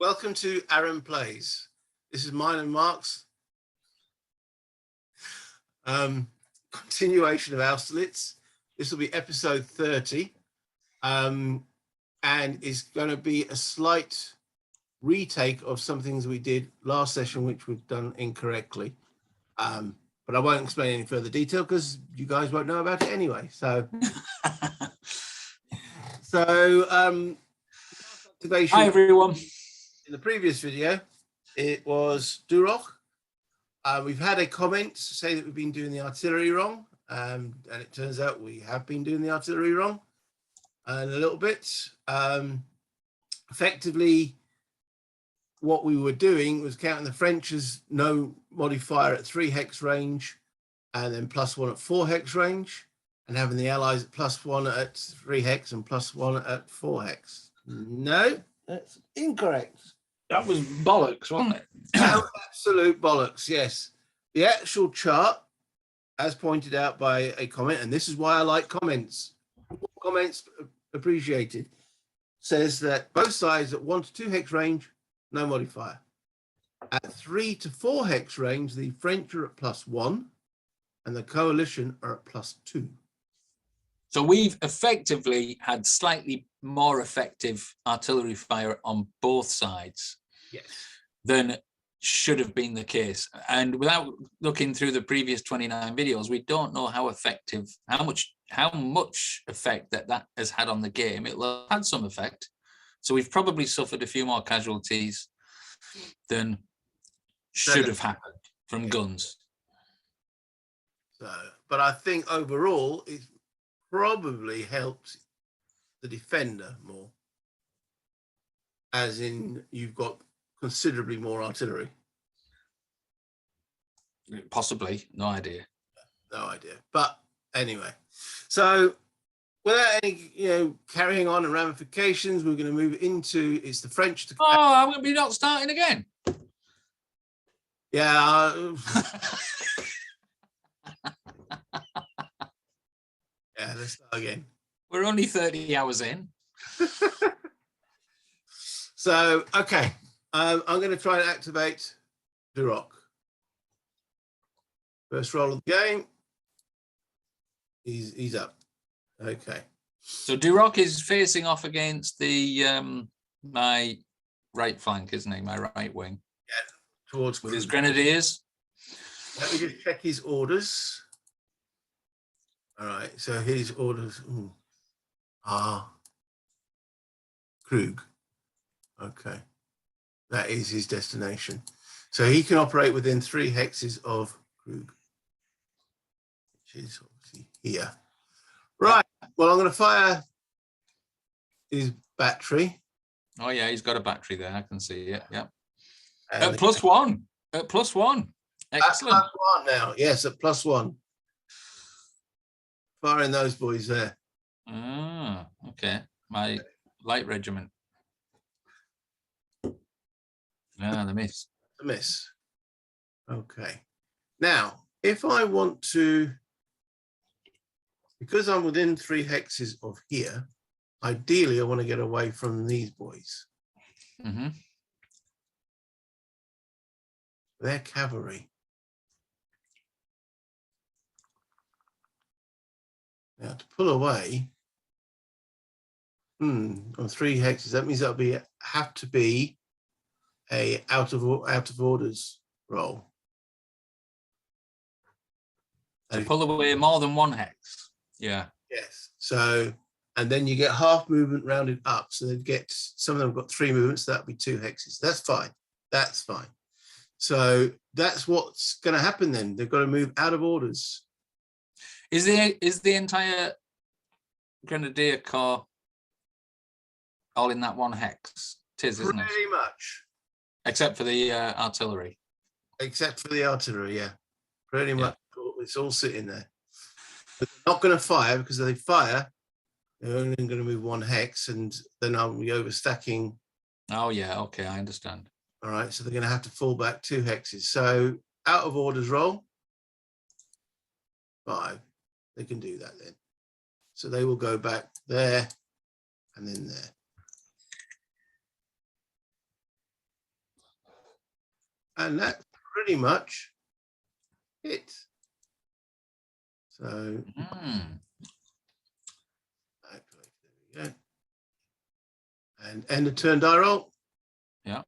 Welcome to Aaron Plays. This is mine and Mark's continuation of Austerlitz. This will be episode 30, and it's going to be a slight retake of some things we did last session, which we've done incorrectly. But I won't explain any further detail because you guys won't know about it anyway. So, Hi everyone. In the previous video, it was Duroc. We've had a comment to say that we've been doing the artillery wrong, and it turns out we have been doing the artillery wrong a little bit. Effectively, what we were doing was counting the French as no modifier at 3 hex range, and then +1 at 4 hex range, and having the Allies at +1 at 3 hex and +1 at 4 hex. No, that's incorrect. That was bollocks, wasn't it? Absolute bollocks, yes. The actual chart, as pointed out by a comment, and this is why I like comments. Comments appreciated. Says that both sides at 1 to 2 hex range, no modifier. At 3 to 4 hex range, the French are at +1 and the coalition are at +2. So we've effectively had slightly more effective artillery fire on both sides, yes, than should have been the case. And without looking through the previous 29 videos, we don't know how effective, how much effect that has had on the game. It'll have had some effect. So we've probably suffered a few more casualties than should have happened from guns. So, but I think overall it's probably helped the defender more, as in you've got considerably more artillery. Possibly, no idea. No idea. But anyway, so without any, carrying on and ramifications, we're going to move into it's the French. Oh, I'm going to be not starting again. Yeah. Yeah, let's start again. We're only 30 hours in. So, okay. I'm going to try and activate Duroc. First roll of the game. He's up. Okay. So Duroc is facing off against the my right flank, isn't he? My right wing. Yeah, towards with his grenadiers. Let me just check his orders. All right. So his orders are Krug. Okay. That is his destination. So he can operate within 3 hexes of Krug, which is obviously here. Right. Well, I'm going to fire his battery. Oh, yeah, he's got a battery there. I can see it. Yeah. And at +1. At +1. Excellent. At +1 now. Yes, at +1. Firing those boys there. Ah, okay. My light regiment. Yeah, the miss. The miss. Okay. Now, if I want to, because I'm within 3 hexes of here, ideally I want to get away from these boys. Mm-hmm. They're cavalry. Now to pull away on 3 hexes, that means that'll have to be a out of orders roll. To pull away more than 1 hex. Yeah. Yes. So, and then you get half movement rounded up. So they get, some of them have got 3 movements. So that'll be 2 hexes. That's fine. That's fine. So that's what's going to happen then. They've got to move out of orders. Is the entire Grenadier Corps all in that 1 hex? It is, isn't it? Pretty much. Except for the artillery. Except for the artillery, yeah. Pretty much. It's all sitting there. But they're not going to fire, because if they fire, they're only going to move 1 hex, and then I'll be overstacking. Oh, yeah. Okay, I understand. All right, so they're going to have to fall back 2 hexes. So out of orders roll. 5. They can do that then. So they will go back there and then there. And that's pretty much it. So, there we go. And end of turn die roll. Yeah.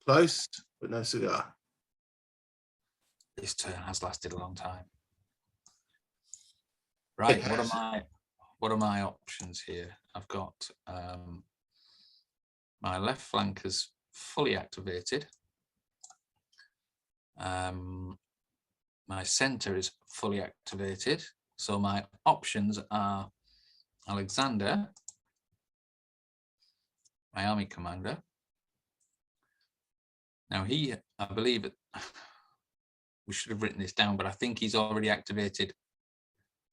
Close, but no cigar. This turn has lasted a long time. Right, what are my options here? I've got my left flank is fully activated. My center is fully activated. So my options are Alexander, my army commander. Now I believe we should have written this down, but I think he's already activated.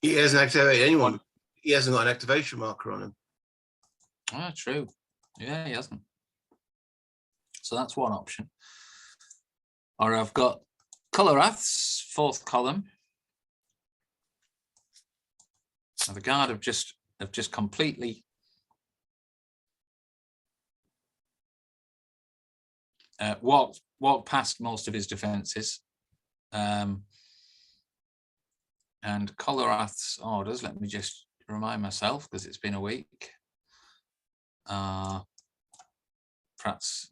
He hasn't activated anyone. He hasn't got an activation marker on him. Ah, true. Yeah, he hasn't. So that's one option. Or I've got Colorath's 4th column. Now the Guard have just completely walked past most of his defences. And Colorath's orders, let me just remind myself because it's been a week. Pratt's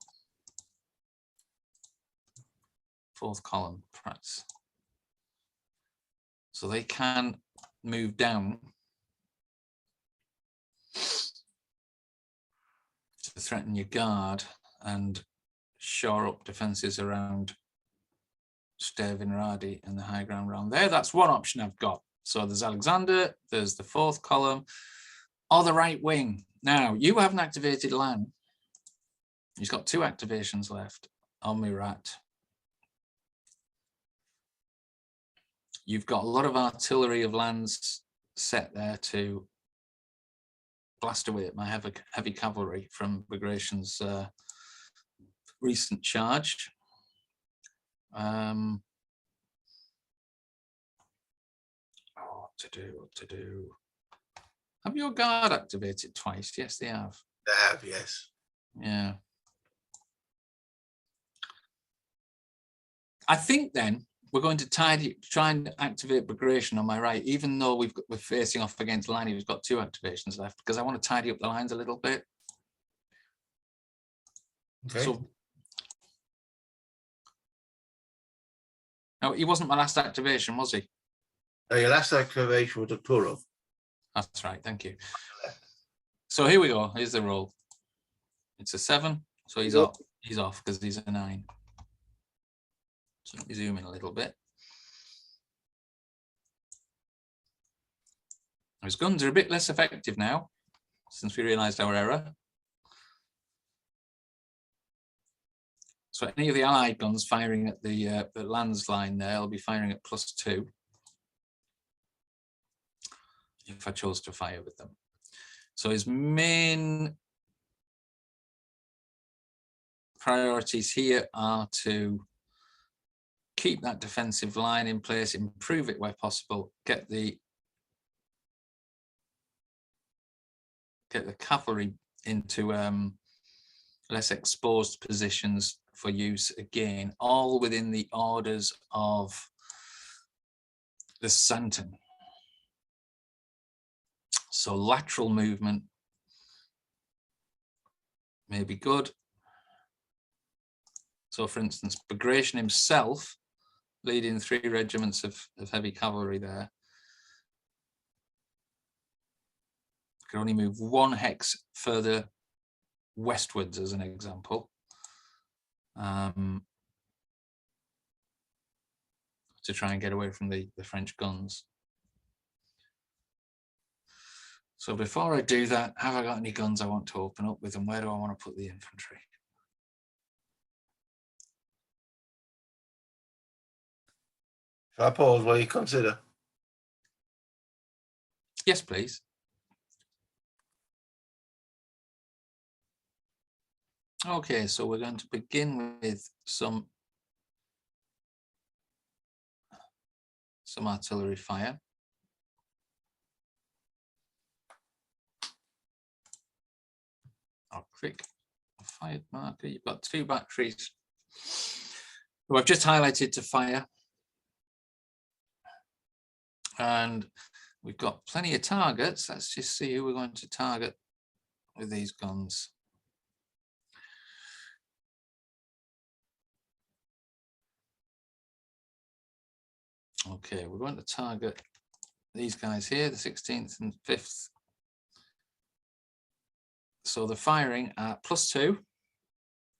4th column, Pratt's. So they can move down to threaten your Guard and shore up defences around Stevenradi and the high ground around there. That's one option I've got. So there's Alexander, there's the 4th column, or the right wing. Now, you haven't activated Lan. He's got 2 activations left on Murat. You've got a lot of artillery of Lan's set there to blast away at my heavy cavalry from Bagration's recent charge. What to do? Have your Guard activated twice? Yes, they have. They have, yes. Yeah. I think then we're going to try and activate Bagration on my right, even though we're facing off against Lanny, who's got 2 activations left, because I want to tidy up the lines a little bit. Okay. So no, he wasn't my last activation, was he? No, your last activation was Turov. That's right, thank you. So here we go. Here's the roll. It's a 7, so he's off. He's off because he's a 9. So let me zoom in a little bit. His guns are a bit less effective now since we realized our error. So any of the Allied guns firing at the Lands line there, I'll be firing at +2 if I chose to fire with them. So his main priorities here are to keep that defensive line in place, improve it where possible, get the cavalry into less exposed positions for use again, all within the orders of the Santon. So lateral movement may be good. So for instance, Bagration himself leading 3 regiments of heavy cavalry there could only move 1 hex further westwards as an example. To try and get away from the French guns. So before I do that, have I got any guns I want to open up with, and where do I want to put the infantry? Shall I pause while you consider? Yes, please. Okay, so we're going to begin with some artillery fire. I'll click a fired marker. You've got 2 batteries. So I've just highlighted to fire. And we've got plenty of targets. Let's just see who we're going to target with these guns. Okay, we're going to target these guys here, the 16th and 5th. So they're firing at +2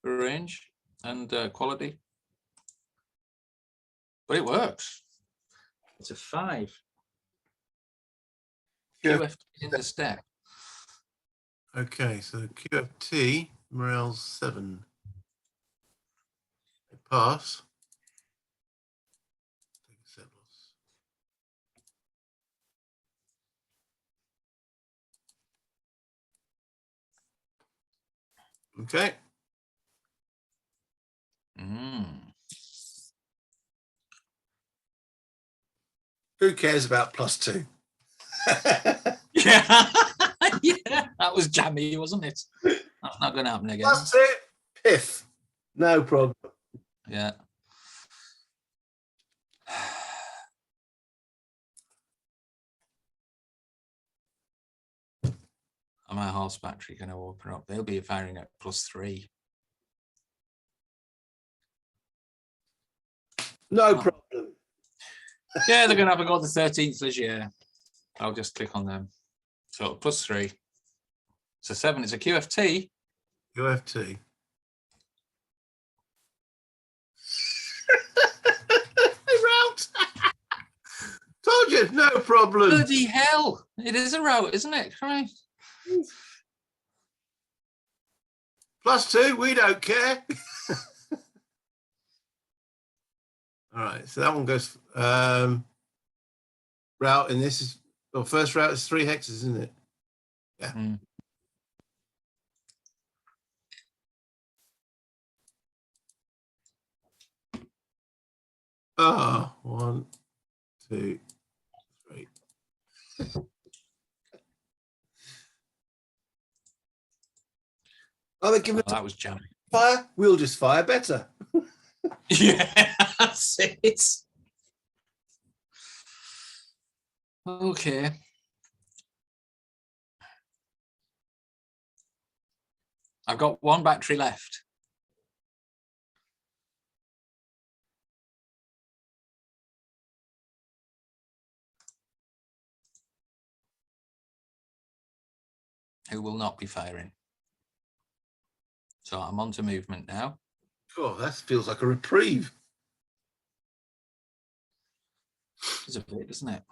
for range and quality. But it works. It's a 5. QFT into step. Okay, so QFT, morale 7. Pass. Okay. Who cares about +2? Yeah. Yeah, that was jammy, wasn't it? That's not going to happen again. +2, piff. No problem. Yeah. And my horse battery going to open up. They'll be firing at +3. No problem. Yeah, they're going to have a go at the 13th Leger. I'll just click on them. So +3. So 7 is a QFT. QFT. Route. Told you, no problem. Bloody hell. It is a route, isn't it? Right. +2, we don't care. All right, so that one goes route, and this is, well, first route is 3 hexes, isn't it? Yeah. Oh, 1, 2, 3. Oh, they give it that was jammy. fire. We'll just fire better. Yeah, that's it. Okay. I've got 1 battery left. Who will not be firing. So I'm on to movement now. Oh, that feels like a reprieve. It's a bit, isn't it?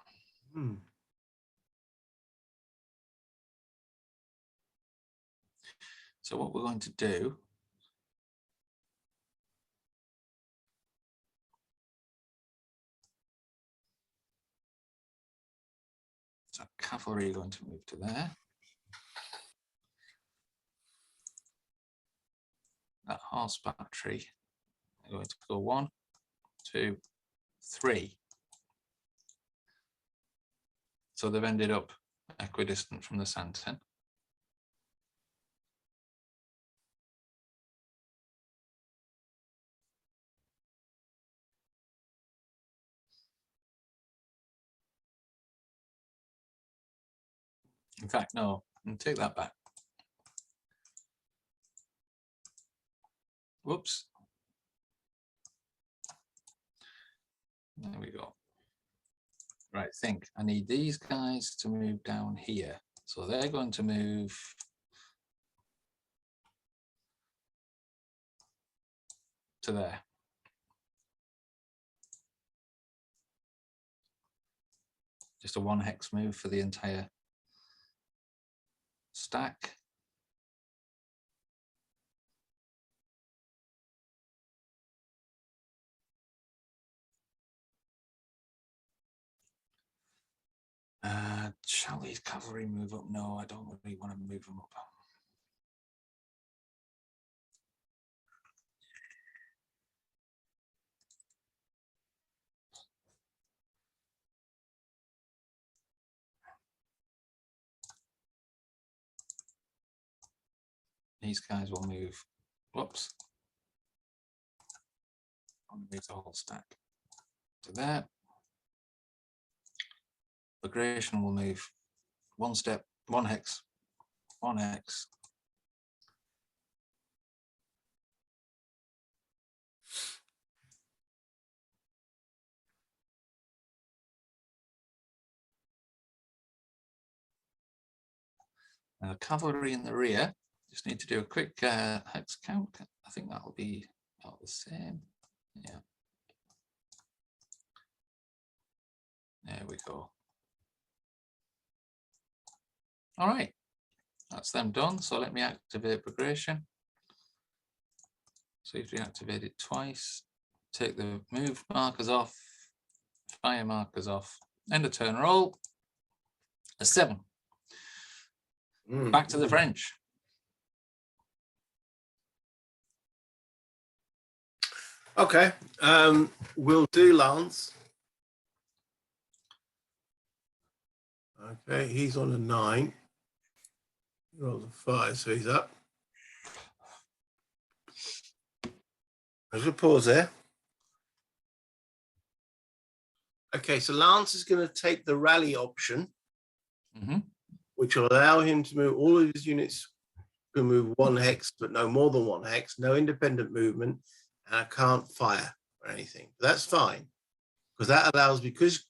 So what we're going to do, so cavalry are going to move to there. That horse battery, I'm going to go 1, 2, 3. So they've ended up equidistant from the Santen. In fact, no, I'll take that back. Whoops. There we go. Right, I need these guys to move down here. So they're going to move to there. Just a 1 hex move for the entire stack. Shall these cavalry move up? No, I don't really want to move them up. These guys will move. Whoops. I'm going to move the whole stack to there. Migration will move one step, one hex, one hex. Now, cavalry in the rear, just need to do a quick hex count. I think that'll be about the same. Yeah. There we go. All right, that's them done. So let me activate progression. So if we activate it twice, take the move markers off, fire markers off, end of turn roll, a 7. Back to the French. Okay, we'll do Lance. Okay, he's on a 9. He rolls a 5, so he's up. There's a pause there. Okay, so Lance is going to take the rally option, which will allow him to move all of his units, can move 1 hex, but no more than 1 hex, no independent movement, and I can't fire or anything. But that's fine, because that allows, because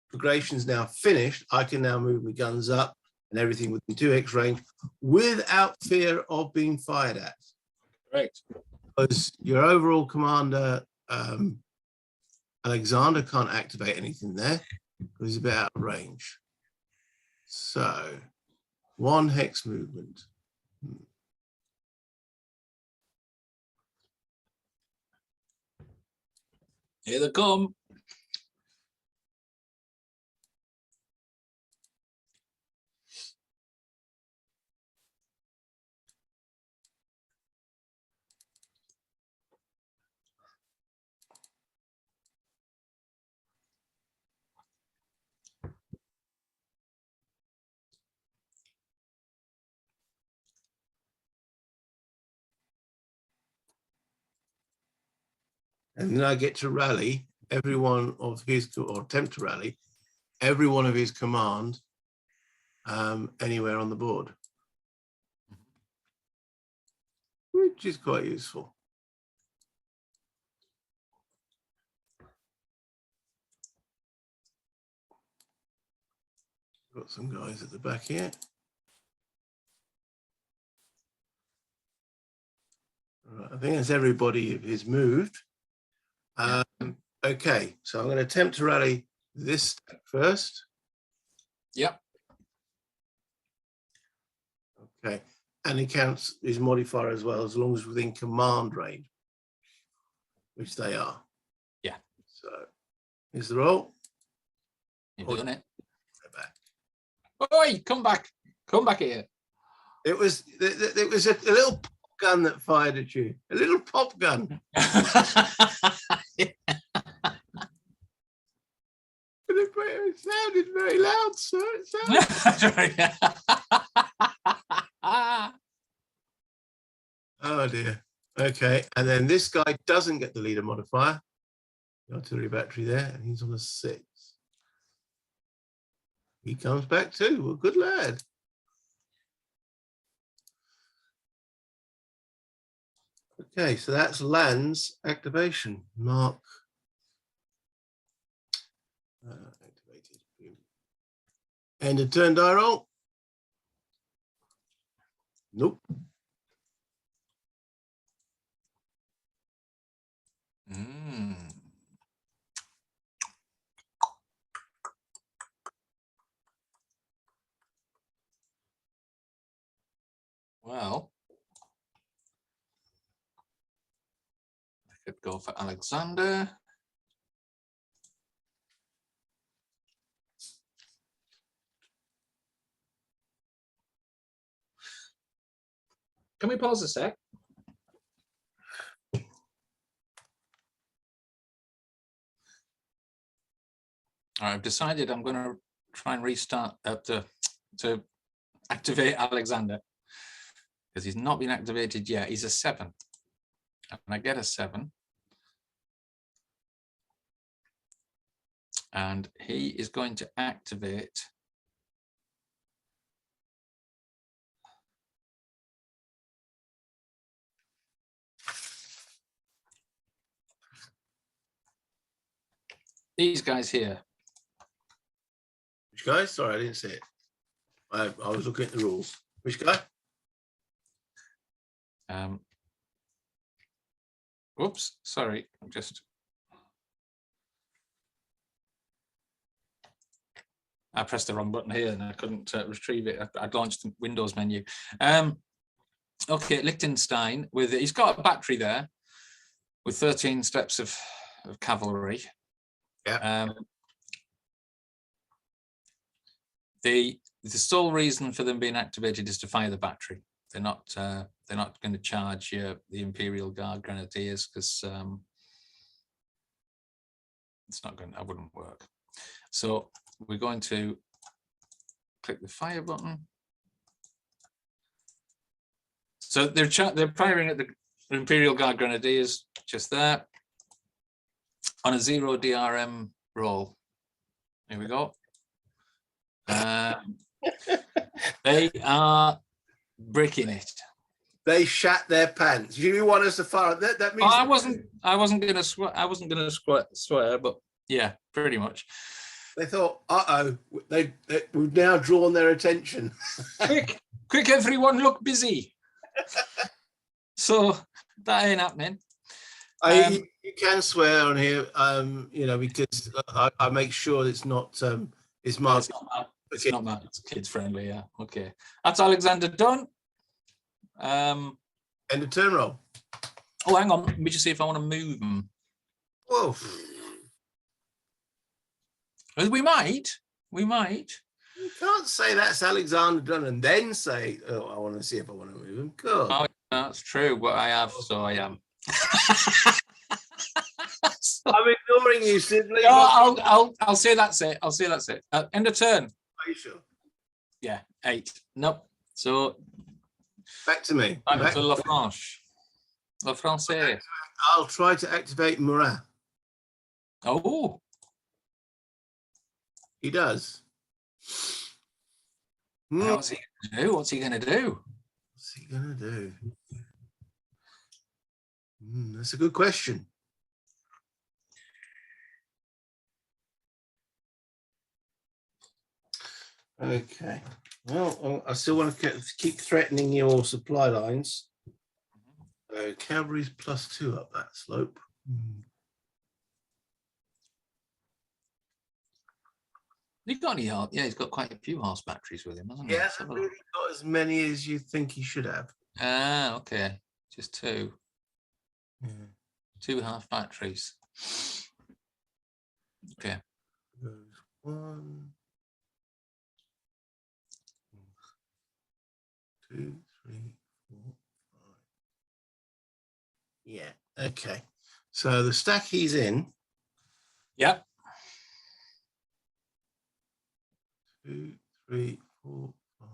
progression is now finished, I can now move my guns up and everything within 2 hex range without fear of being fired at. Correct. Because your overall commander, Alexander, can't activate anything there because he's a bit out of range. So 1 hex movement. Here they come. And then I get to rally every one of his, or attempt to rally every one of his command anywhere on the board, which is quite useful. Got some guys at the back here. Right, I think that's everybody is moved. Okay, so I'm going to attempt to rally this stack first. Yep. Okay, and he counts his modifier as well, as long as within command range, which they are. Yeah. So here's the roll. You've done it. Go back. Oi, come back. Come back here. It was a little pop gun that fired at you. A little pop gun. It sounded very loud, sir. It sounded... Oh dear. Okay, and then this guy doesn't get the leader modifier. The artillery battery there, and he's on a 6. He comes back too. Well, good lad. Okay, so that's Land's activation. Mark. Activated. End of turn die roll. Nope. Well, I could go for Alexander. Can we pause a sec? I've decided I'm going to try and restart to activate Alexander, because he's not been activated yet. He's a 7, and I get a 7. And he is going to activate these guys here. Which guy? Sorry, I didn't see it. I was looking at the rules. Which guy? Whoops, sorry, I'm just. I pressed the wrong button here and I couldn't retrieve it. I'd launched the Windows menu. Okay, Liechtenstein, he's got a battery there with 13 steps of cavalry. Yeah. The sole reason for them being activated is to fire the battery. They're not going to charge the Imperial Guard Grenadiers because it's not going. That wouldn't work. So we're going to click the fire button. So they're firing at the Imperial Guard Grenadiers just there on a 0 DRM roll. Here we go. They are bricking it. They shat their pants. You want us to fire? That means I wasn't going to swear, but yeah, pretty much. They thought, we've now drawn their attention. quick, everyone, look busy. So that ain't happening. You can swear on here, because I make sure it's not. It's marked. It's not that. It's kids friendly. Yeah. Okay. That's Alexander done. End of turn roll. Oh, hang on. Let me just see if I want to move them. Whoa. We might. You can't say that's Alexander done and then say, "Oh, I want to see if I want to move him." Cool. Oh, that's true. But I have, so I am. I'm ignoring you, Sidley. No, I'll say that's it. End of turn. Are you sure? Yeah, 8. Nope. So back to me. Back to La France. La Française. I'll try to activate Murat. Oh. He does. What's he going to do? What's he going to do? That's a good question. Okay. Well, I still want to keep threatening your supply lines. So cavalry's +2 up that slope. He's got any horse? Yeah, he's got quite a few horse batteries with him, hasn't he? He hasn't really got as many as you think he should have. Ah, okay. Just 2. Yeah. 2 half batteries. Okay. Goes 1, 2, 3, 4, 5. Yeah. Okay. So the stack he's in. Yep. 2, 3, 4, 5.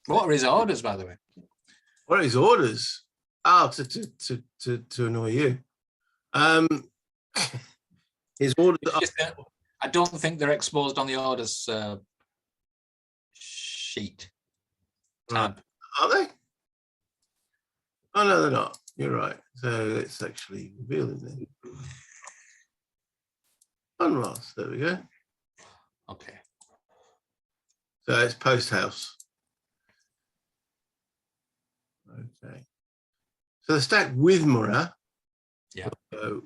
What are his orders, by the way? What are his orders? Oh, to annoy you. His orders are, I don't think they're exposed on the orders sheet tab. Are they? Oh no, they're not. You're right. So let's actually reveal them then. Unross. There we go. Okay. So it's post house. Okay. So the stack with Murat. Yeah. So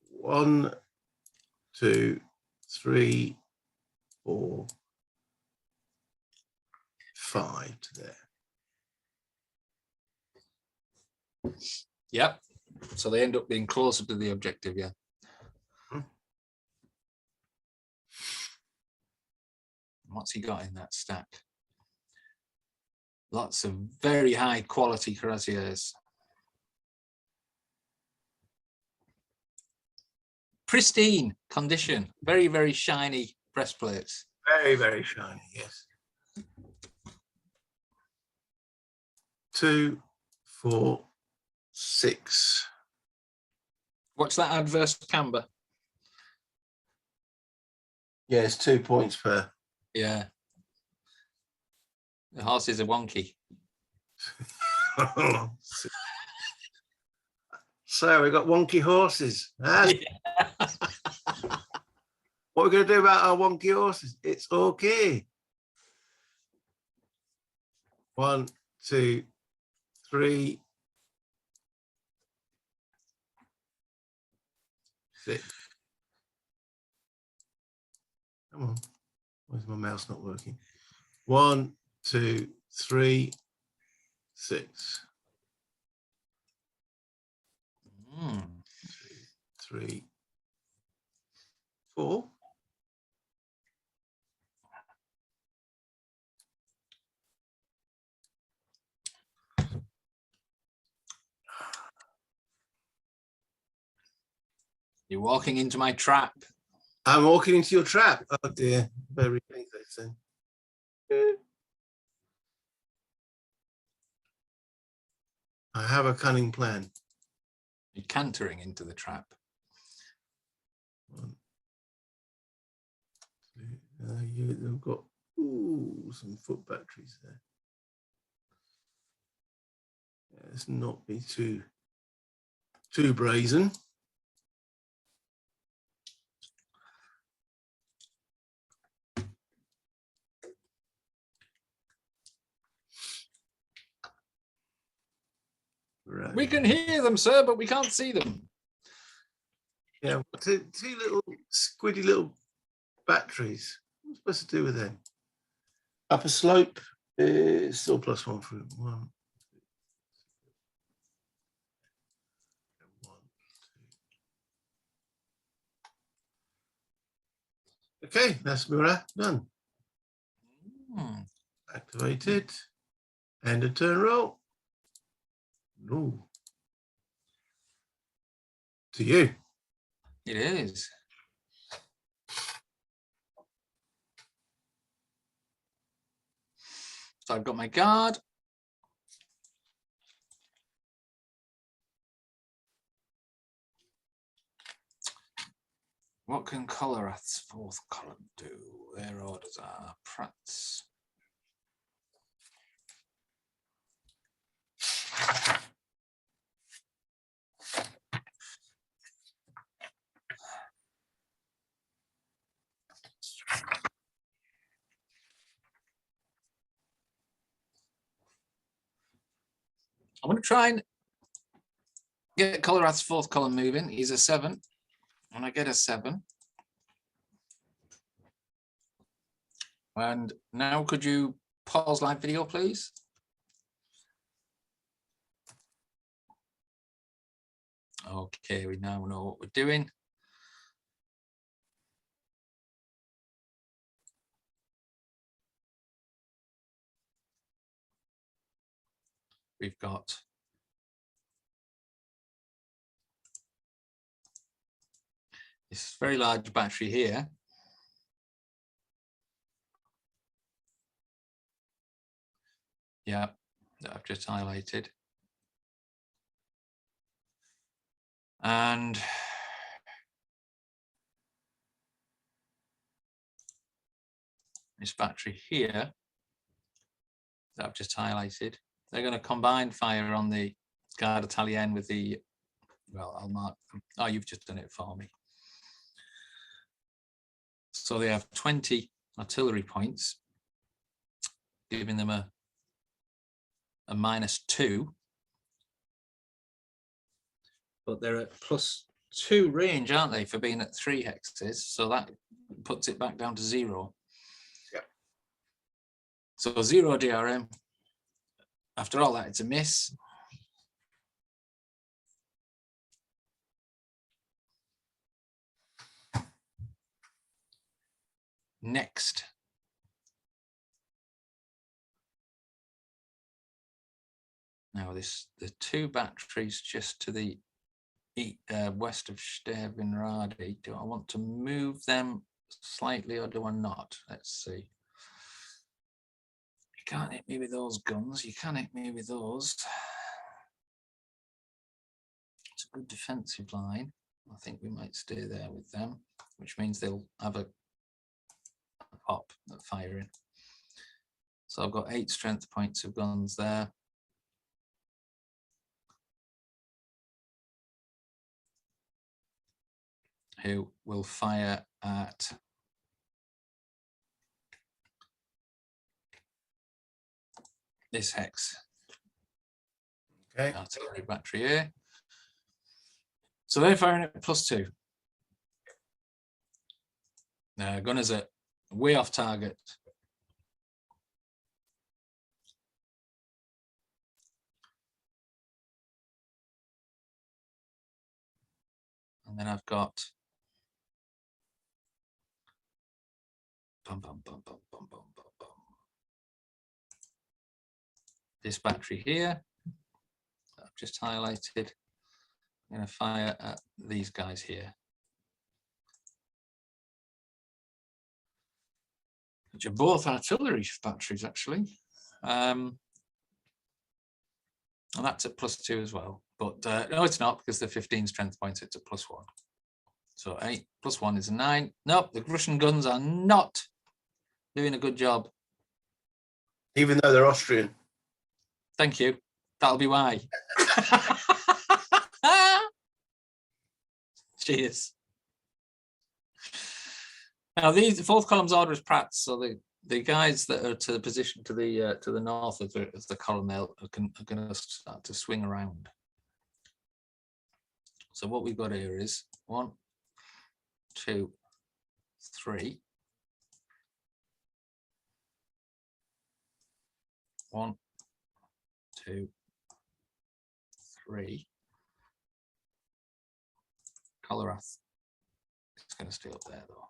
1, 2, 3, 4, 5 to there. Yep. So they end up being closer to the objective, yeah. What's he got in that stack? Lots of very high quality cuirassiers. Pristine condition, very, very shiny breastplates. Very, very shiny, yes. 2, 4, 6. What's that adverse camber? Yeah, it's 2 points per. Yeah. The horses are wonky. So we got wonky horses. Huh? What are we going to do about our wonky horses? It's okay. 1, 2, 3, 6. Come on. Where's my mouse not working? 1, 2, 3, 6. 2, 3, 4. You're walking into my trap. I'm walking into your trap. Oh dear. Better rethink this then. I have a cunning plan. You're cantering into the trap. 1, 2, you've got some foot batteries there. Yeah, let's not be too brazen. Right. We can hear them, sir, but we can't see them. Yeah, two little squiddy little batteries. What am I supposed to do with them? Upper slope is still +1 for 1. 1, 2. Okay, that's Murat done. Activated. End of turn roll. No. To you. It is. So I've got my guard. What can Colerath's fourth column do? Their orders are Pratt's. I'm going to try and get Colerath's fourth column moving. He's a 7. And I get a 7. And now could you pause live video, please? Okay, we now know what we're doing. We've got this very large battery here. Yeah, that I've just highlighted. And this battery here that I've just highlighted, they're going to combine fire on the Garde Italienne with the, well, I'll mark them. Oh, you've just done it for me. So they have 20 artillery points, giving them a -2. But they're at +2 range, aren't they, for being at 3 hexes? So that puts it back down to 0. Yeah. So 0 DRM. After all that, it's a miss. Next. Now the 2 batteries just to the west of Sterbenrade. Do I want to move them slightly or do I not? Let's see. You can't hit me with those guns. You can hit me with those. It's a good defensive line. I think we might stay there with them, which means they'll have a pop at firing. So I've got 8 strength points of guns there. Who will fire at this hex. Okay. Artillery battery here. So they're firing at +2. Gunners are way off target. And then I've got this battery here that I've just highlighted. I'm going to fire at these guys here, which are both artillery batteries actually. And that's at +2 as well. But no, it's not, because the 15 strength points, it's at +1. So 8 + 1 is 9. Nope, the Russian guns are not doing a good job. Even though they're Austrian. Thank you. That'll be why. Cheers. Now these fourth column's order is Pratt's, so the guys that are to the position to the north of the column there are going to start to swing around. So what we've got here is 1, 2, 3. 1, 2, 3. Colorath. It's going to stay up there though.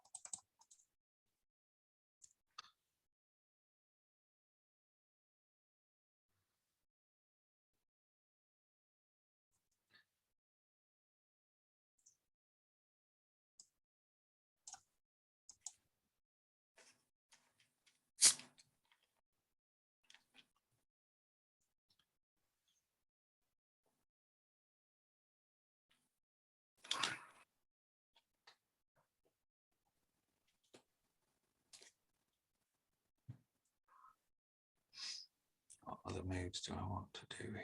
What other moves do I want to do here?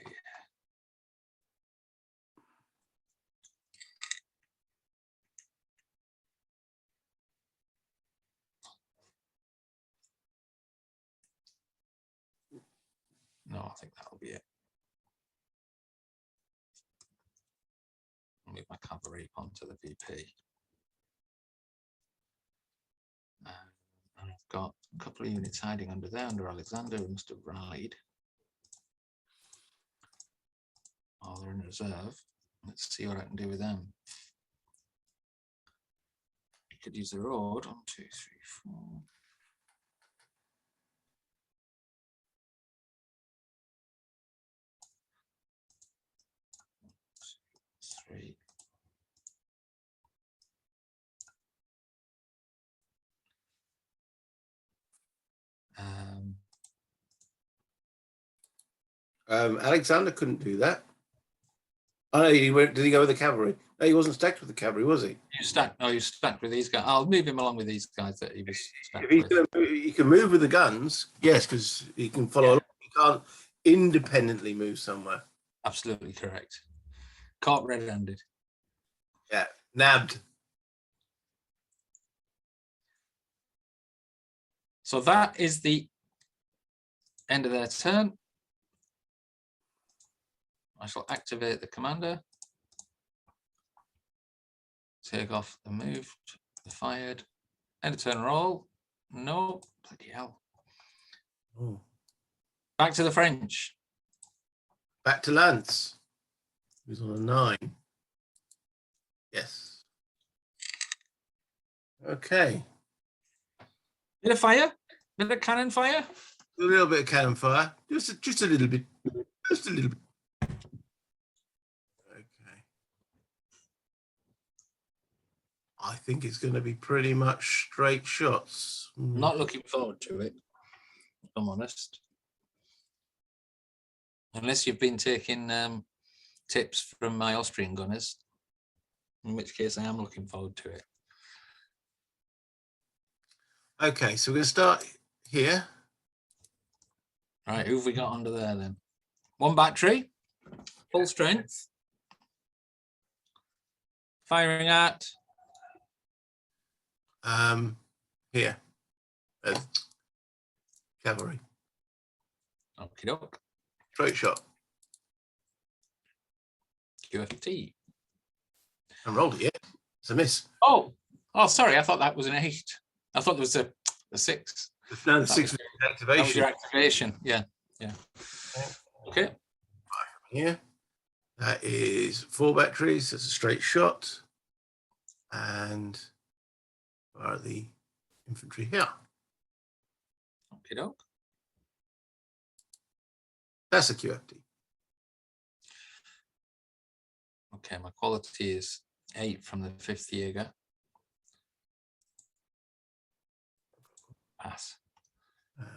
No, I think that'll be it. I'll move my cavalry onto the VP. And I've got a couple of units hiding under there, under Alexander, who must have rallied. Oh, they're in reserve. Let's see what I can do with them. You could use the road. 1, 2, 3, 4. Three. Alexander couldn't do that. Oh no, he went. Did he go with the cavalry? No, he wasn't stacked with the cavalry, was he? You stacked. No, you stacked with these guys. I'll move him along with these guys that he was stacked If he's with. going to move, he can move with the guns, yes, because he can follow along. He can't independently move somewhere. Absolutely correct. Caught red-handed. Yeah, nabbed. So that is the end of their turn. I shall activate the commander. Take off the moved, the fired. End of turn roll. No, bloody hell. Oh. Back to the French. Back to Lance. He's on a 9. Yes. Okay. Bit of fire, bit of cannon fire. A little bit of cannon fire. Just a little bit. Just a little bit. Okay. I think it's going to be pretty much straight shots. Not looking forward to it, if I'm honest. Unless you've been taking tips from my Austrian gunners, in which case I am looking forward to it. Okay, so we're going to start here. Right, who have we got under there then? One battery, full strength. Firing at Here. Cavalry. okie doke. Straight shot. QFT. And rolled it, yeah. It's a miss. Oh, sorry. I thought that was an 8. I thought it was a 6. No, the 6 was That was activation. your activation. Yeah. Okay. Here. That is 4 batteries. That's a straight shot. And are the infantry here. Okie doke. That's a QFT. Okay, my quality is 8 from the 5th Jaeger. Pass. And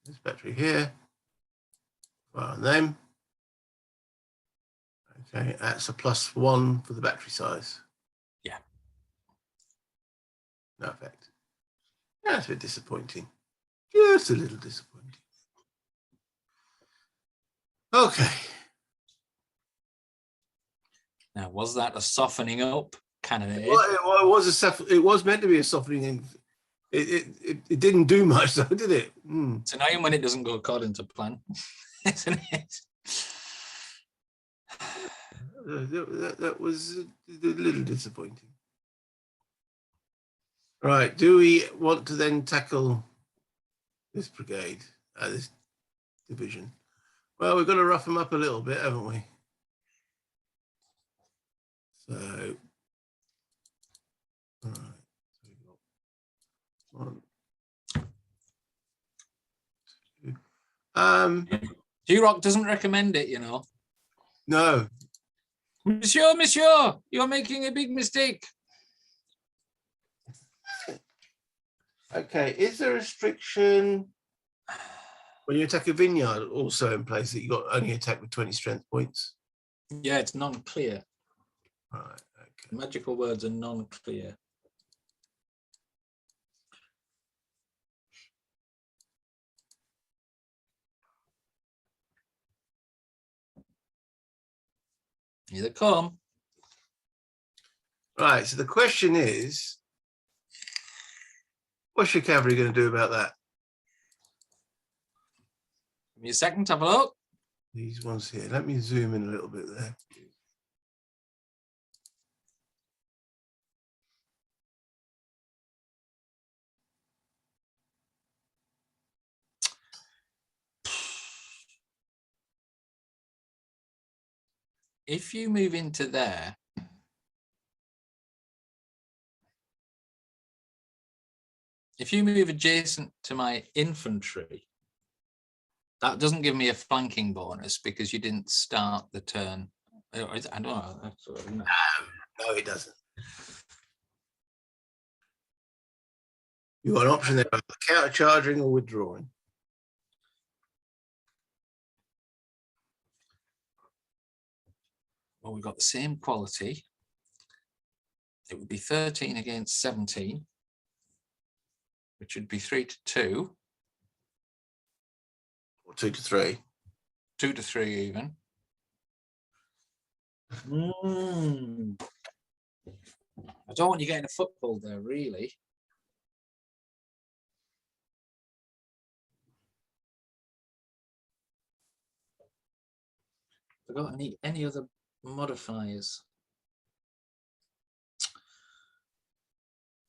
this battery here. Fire on them. Okay, that's a +1 for the battery size. Yeah. No effect. Yeah, that's a bit disappointing. Just a little disappointing. Okay. Now, was that a softening up cannonade? Well, it was meant to be a softening. And it didn't do much, though, did it? It's annoying when it doesn't go according to plan, isn't it? That was a little disappointing. Right, do we want to then tackle this brigade, this division? Well, we've got to rough them up a little bit, haven't we? So, all right. So we've got 1, 2. G-Rock doesn't recommend it, you know. No. Monsieur, you're making a big mistake. Okay, is there a restriction when you attack a vineyard also in place that you got only attack with 20 strength points? Yeah, it's non-clear. Right, okay. Magical words are non-clear. Here they come. Right, so the question is, what's your cavalry going to do about that? Give me a second to have a look. These ones here. Let me zoom in a little bit there. If you move into there, if you move adjacent to my infantry, that doesn't give me a flanking bonus because you didn't start the turn. I don't know. No, it doesn't. You've got an option there of counter charging or withdrawing. Well, we've got the same quality. It would be 13 against 17, which would be 3 to 2. Or 2 to 3. 2 to 3 even. I don't want you getting a football there, really. Have I got any other modifiers?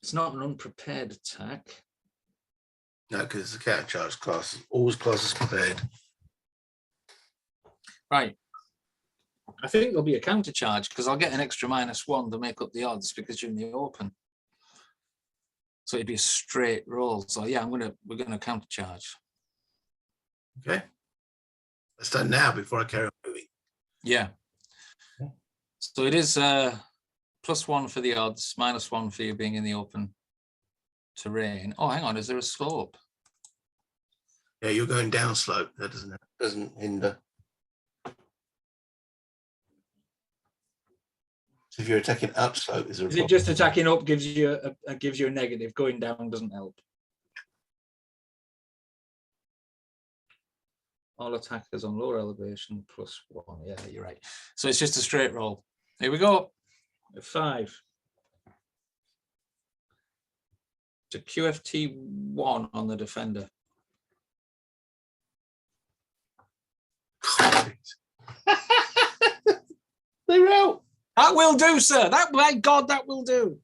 It's not an unprepared attack. No, because it's a counter charge class. Always classes prepared. Right. I think there'll be a counter charge because I'll get an extra -1 to make up the odds because you're in the open. So it'd be a straight roll. So yeah, we're gonna counter charge. Okay. That's done now before I carry on moving. Yeah. So it is +1 for the odds, -1 for you being in the open terrain. Oh, hang on, is there a slope? Yeah, you're going down slope. That doesn't hinder. So if you're attacking up slope, is there a Is it just attacking up gives you a negative? Going down doesn't help. All attackers on lower elevation +1. Yeah, you're right. So it's just a straight roll. Here we go. 5. To QFT 1 on the defender. They're out. That will do, sir. That, my God, that will do.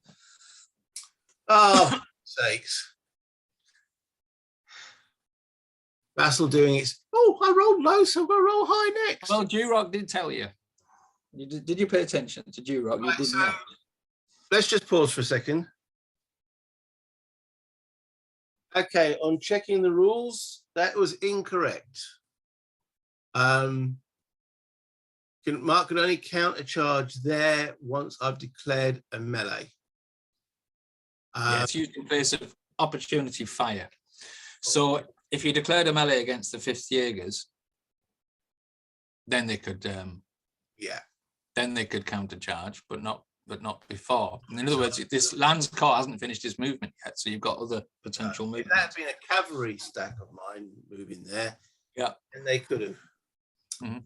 Oh, sakes. Vassal doing it. Oh, I rolled low, so I'm going to roll high next. Well, Durock did tell you. Did you pay attention to Durock? You did not. Let's just pause for a second. Okay, on checking the rules, that was incorrect. Mark can only count a charge there once I've declared a melee. Yeah, it's used in place of opportunity fire. So if you declared a melee against the 5th Jaegers, then they could then they could countercharge, but not before. In other words, this Lance Corps hasn't finished his movement yet, so you've got other potential movement. If that had been a cavalry stack of mine moving there, yeah, and they could have. Mm-hmm.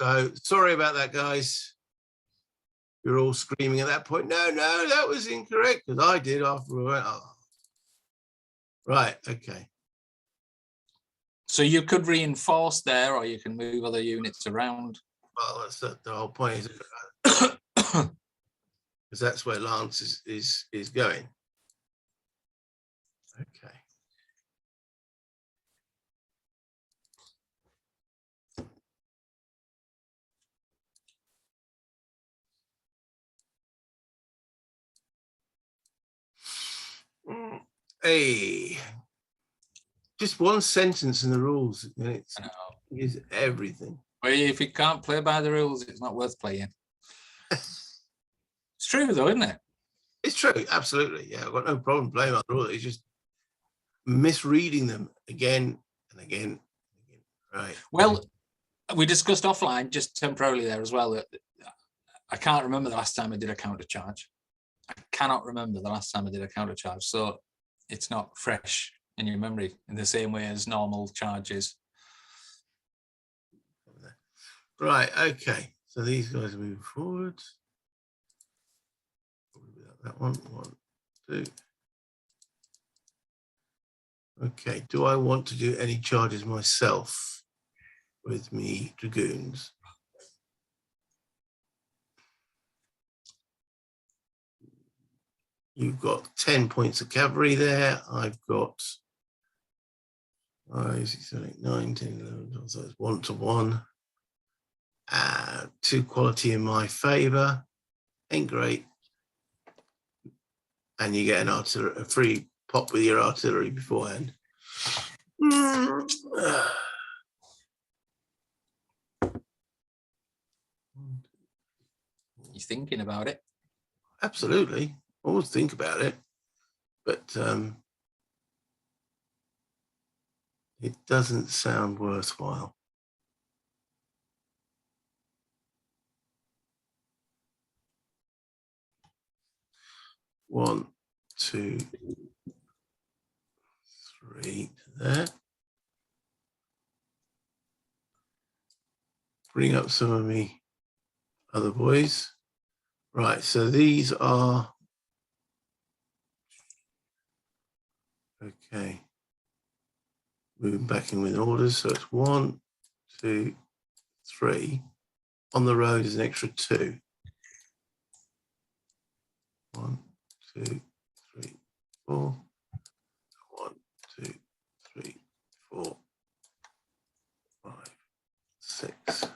So sorry about that, guys. You're all screaming at that point. No, that was incorrect, because I did after we went. Oh. Right, okay. So you could reinforce there, or you can move other units around. Well, that's the whole point, because that's where Lance is going. Okay. Hey, just one sentence in the rules, and it's everything. Well, if you can't play by the rules, it's not worth playing. It's true, though, isn't it? It's true, absolutely. Yeah, I've got no problem playing by the rules. It's just misreading them again and again and again. Right. Well, we discussed offline just temporarily there as well that I can't remember the last time I did a counter charge. I cannot remember the last time I did a counter charge, so it's not fresh in your memory in the same way as normal charges. Right, okay. So these guys are moving forward. That one, 1, 2. Okay, do I want to do any charges myself with me dragoons? You've got 10 points of cavalry there. I've got 5, 6, 7, 8, 9, 10, 11, so it's 1 to 1. 2 quality in my favor. Ain't great. And you get a free pop with your artillery beforehand. You thinking about it? Absolutely. Always think about it. But it doesn't sound worthwhile. One, 2, 3 there. Bring up some of me other boys. Right, so these are okay. Moving back in with orders. So it's 1, 2, 3. On the road is an extra 2. 1, 2, 3, 4. 1, 2, 3, 4, 5, 6. I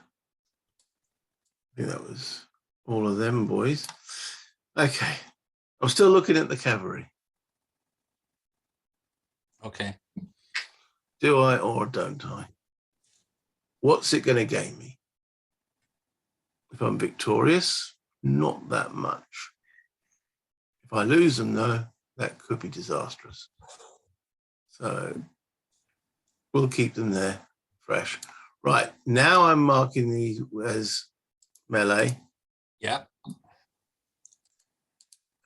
think that was all of them boys. Okay. I'm still looking at the cavalry. Okay. Do I or don't I? What's it going to gain me? If I'm victorious, not that much. If I lose them, though, that could be disastrous. So we'll keep them there fresh. Right, now I'm marking these as melee. Yeah.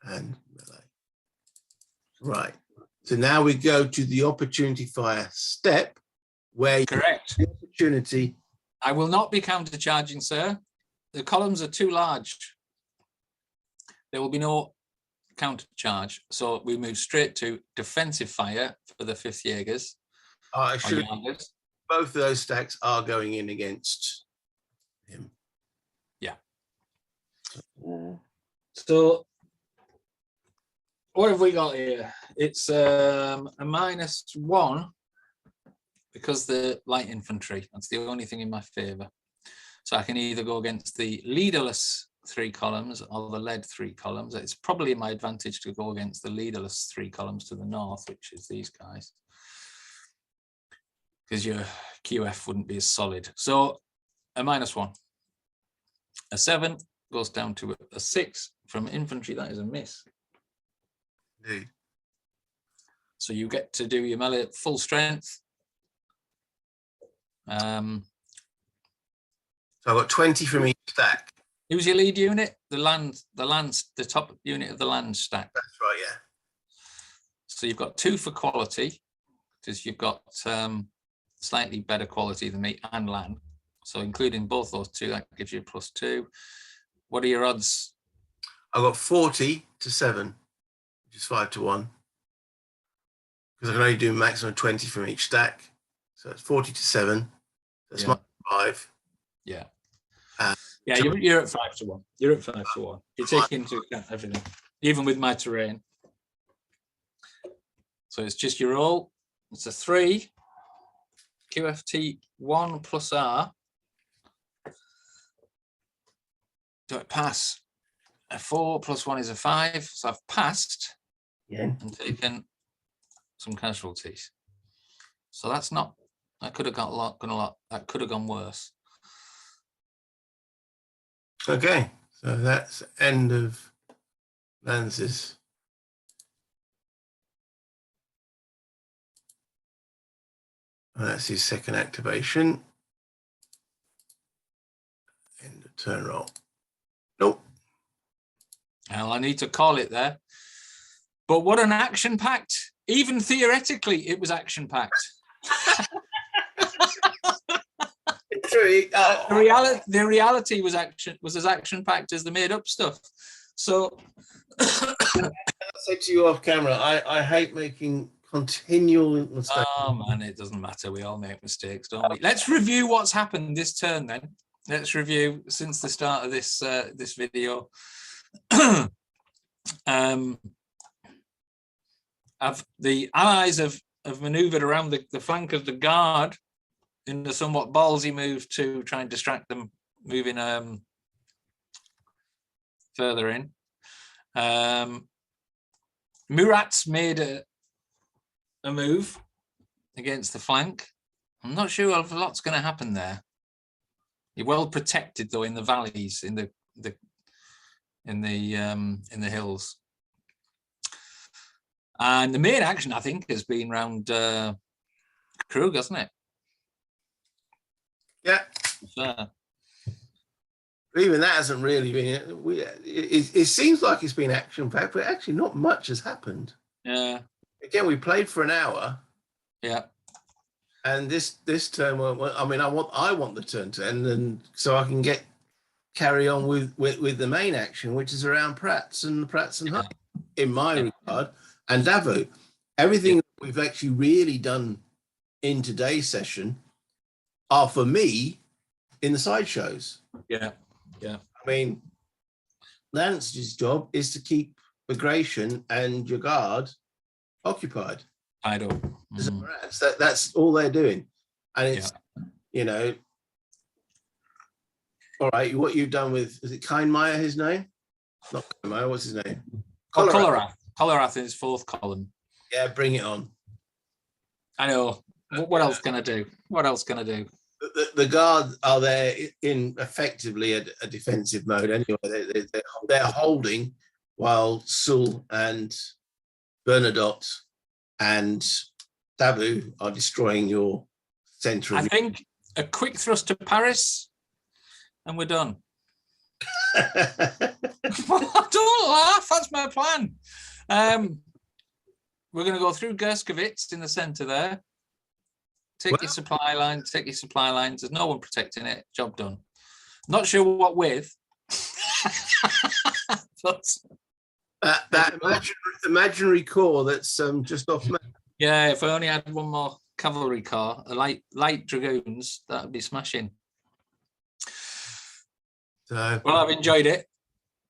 And melee. Right. So now we go to the opportunity fire step. where you Correct. have the opportunity. I will not be counter-charging, sir. The columns are too large. There will be no counter-charge. So we move straight to defensive fire for the 5th Jaegers. I or should. Jaegers. Both of those stacks are going in against him. Yeah. So what have we got here? It's a -1 because the light infantry. That's the only thing in my favour. So I can either go against the leaderless 3 columns or the led 3 columns. It's probably my advantage to go against the leaderless 3 columns to the north, which is these guys, because your QF wouldn't be as solid. So a -1. A 7 goes down to a 6 from infantry. That is a miss. Indeed. So you get to do your melee at full strength. So I've got 20 from each stack. Who's your lead unit? The top unit of the land stack. That's right, yeah. So you've got 2 for quality, because you've got slightly better quality than me and land. So including both those 2, that gives you a +2. What are your odds? I've got 40 to 7, which is 5 to 1. Because I can only do a maximum of 20 from each stack. So it's 40 to 7. That's my 5. Yeah. Yeah, you're at 5 to 1. You're at 5 to 1. You're taking into account everything, even with my terrain. So it's just your roll. It's a 3. QFT 1 plus R. Do it pass? A 4 plus 1 is a 5. So I've passed and taken some casualties. So that's not. That could have got a lot. That could have gone worse. Okay, so that's end of Lance's. And that's his second activation. End of turn roll. Nope. Well, I need to call it there. But what an action packed. Even theoretically, it was action packed. True. The reality was as action packed as the made up stuff. So I said to you off camera, I hate making continual mistakes. Oh man, it doesn't matter. We all make mistakes, don't we? Let's review what's happened this turn then. Let's review since the start of this this video. The allies have maneuvered around the flank of the guard in a somewhat ballsy move to try and distract them moving further in. Murat's made a move against the flank. I'm not sure a lot's going to happen there. You're well protected though in the valleys, in the hills. And the main action, I think, has been round Krug, hasn't it? Yeah. Even that hasn't really been. It seems like it's been action packed, but actually not much has happened. Yeah. Again, we played for an hour. Yeah. And this turn, I mean, I want the turn to end, and so I can carry on with the main action, which is around Prats and High, in my regard, and Davout. Everything that we've actually really done in today's session are for me in the sideshows. Yeah. Yeah. I mean, Lance's job is to keep Bagration and your guard occupied. I don't. That's all they're doing, and it's all right. What you've done with, is it Kindmeyer? His name? Not Kindmeyer. What's his name? Colerath. Colerath in his 4th column. Yeah, bring it on. I know. What else can I do? What else can I do? The guard are there in effectively a defensive mode anyway. They're holding while Sul and Bernadotte and Davout are destroying your centre. I think a quick thrust to Paris and we're done. Don't laugh, that's my plan. We're going to go through Gerskowitz in the centre there Take your supply lines. Take your supply lines. There's no one protecting it. Job done. Not sure what with. But that imaginary corps that's just off. Yeah, if I only had one more cavalry car, a light dragoons, that would be smashing. So, well, I've enjoyed it.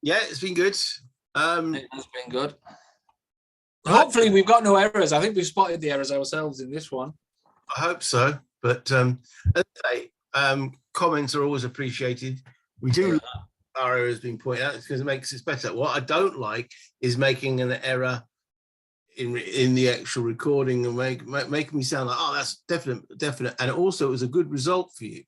Yeah, it's been good. It has been good. Hopefully, we've got no errors. I think we've spotted the errors ourselves in this one. I hope so. But as I say, comments are always appreciated. We do like our errors being pointed out because it makes it better. What I don't like is making an error in the actual recording and making me sound like, oh, that's definite. And also, it was a good result for you.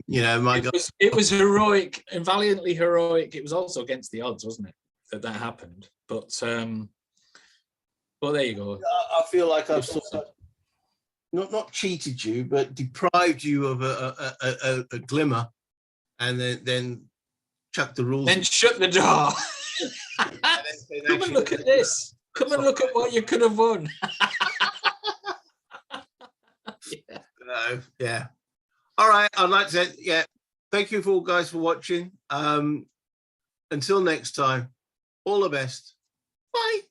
You know, it was heroic and valiantly heroic. It was also against the odds, wasn't it, that happened? But there you go. I feel like I've sort of not cheated you, but deprived you of a glimmer, and then chuck the rules. Then shut the door. Come and look at this. Come and look at what you could have won. Yeah. All right. I'd like to say, thank you all guys for watching. Until next time, all the best. Bye.